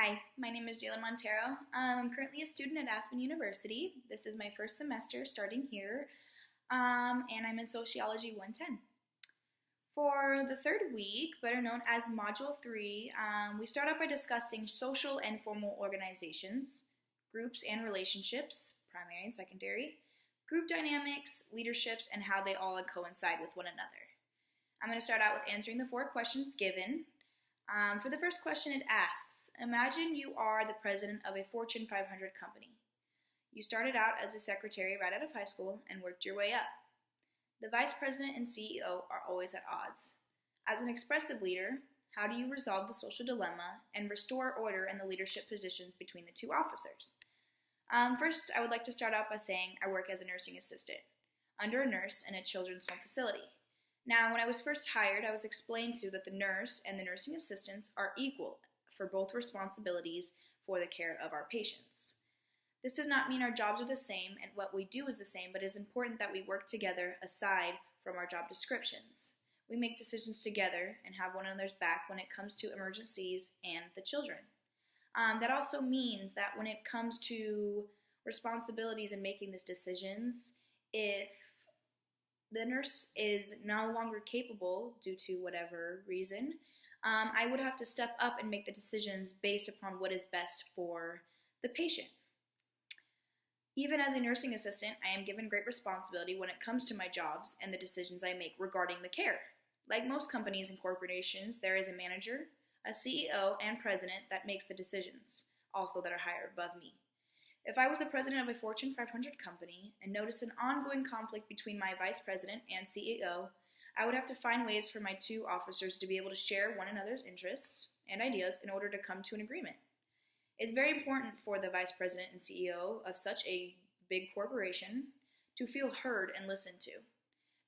Hi, my name is Jalen Montero. I'm currently a student at Aspen University. This is my first semester starting here, and I'm in Sociology 110. For the third week, better known as Module 3, we start out by discussing social and formal organizations, groups and relationships, primary and secondary, group dynamics, leaderships, and how they all coincide with one another. I'm going to start out with answering the 4 questions given. For the first question, it asks, imagine you are the president of a Fortune 500 company. You started out as a secretary right out of high school and worked your way up. The vice president and CEO are always at odds. As an expressive leader, how do you resolve the social dilemma and restore order in the leadership positions between the two officers? First, I would like to start out by saying I work as a nursing assistant, under a nurse in a children's home facility. Now, when I was first hired, I was explained to that the nurse and the nursing assistants are equal for both responsibilities for the care of our patients. This does not mean our jobs are the same and what we do is the same, but it is important that we work together aside from our job descriptions. We make decisions together and have one another's back when it comes to emergencies and the children. That also means that when it comes to responsibilities and making these decisions, if the nurse is no longer capable due to whatever reason, I would have to step up and make the decisions based upon what is best for the patient. Even as a nursing assistant, I am given great responsibility when it comes to my jobs and the decisions I make regarding the care. Like most companies and corporations, there is a manager, a CEO, and president that makes the decisions, also that are higher above me. If I was the president of a Fortune 500 company and noticed an ongoing conflict between my vice president and CEO, I would have to find ways for my 2 officers to be able to share one another's interests and ideas in order to come to an agreement. It's very important for the vice president and CEO of such a big corporation to feel heard and listened to.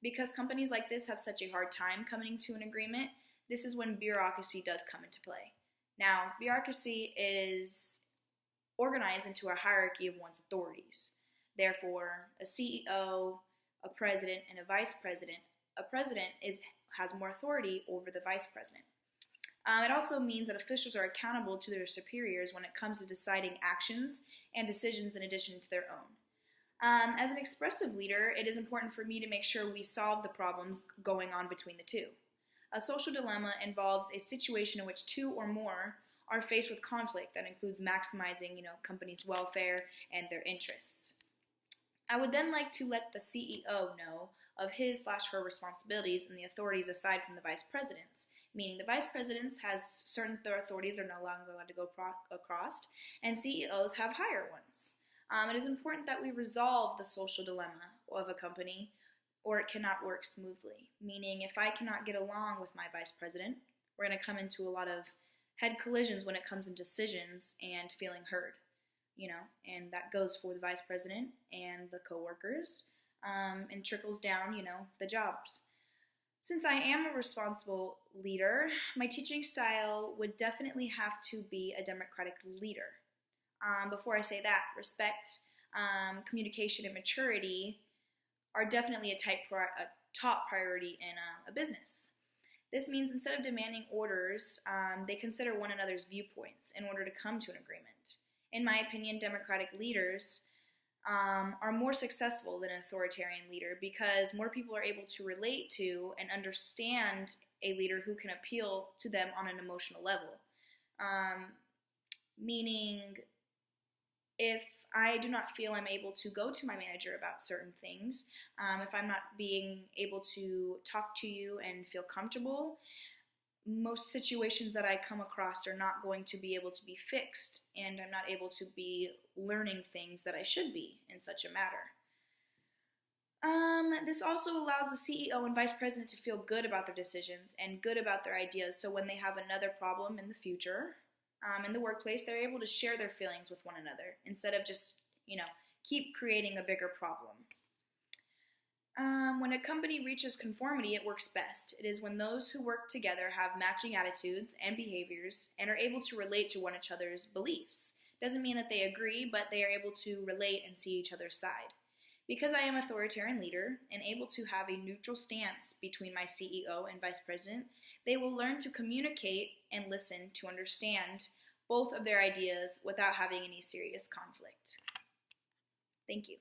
Because companies like this have such a hard time coming to an agreement, this is when bureaucracy does come into play. Now, bureaucracy is organized into a hierarchy of one's authorities. Therefore, a CEO, a president, and a vice president. A president has more authority over the vice president. It also means that officials are accountable to their superiors when it comes to deciding actions and decisions in addition to their own. As an expressive leader, it is important for me to make sure we solve the problems going on between the two. A social dilemma involves a situation in which 2 or more are faced with conflict that includes maximizing, company's welfare and their interests. I would then like to let the CEO know of his/her responsibilities and the authorities aside from the vice president's, meaning the vice presidents has certain authorities they're no longer allowed to go across, and CEOs have higher ones. It is important that we resolve the social dilemma of a company or it cannot work smoothly, meaning if I cannot get along with my vice president, we're going to come into a lot of head collisions when it comes to decisions and feeling heard, and that goes for the vice president and the coworkers, and trickles down, the jobs. Since I am a responsible leader, my teaching style would definitely have to be a democratic leader. Before I say that, respect, communication, and maturity are definitely a top priority in a business. This means instead of demanding orders, they consider one another's viewpoints in order to come to an agreement. In my opinion, democratic leaders are more successful than an authoritarian leader because more people are able to relate to and understand a leader who can appeal to them on an emotional level. Meaning, if I do not feel I'm able to go to my manager about certain things, if I'm not being able to talk to you and feel comfortable, most situations that I come across are not going to be able to be fixed, and I'm not able to be learning things that I should be in such a matter. This also allows the CEO and vice president to feel good about their decisions and good about their ideas, so when they have another problem in the future, in the workplace, they're able to share their feelings with one another instead of just, keep creating a bigger problem. When a company reaches conformity, it works best. It is when those who work together have matching attitudes and behaviors and are able to relate to one another's beliefs. Doesn't mean that they agree, but they are able to relate and see each other's side. Because I am an authoritarian leader and able to have a neutral stance between my CEO and vice president, they will learn to communicate and listen to understand both of their ideas without having any serious conflict. Thank you.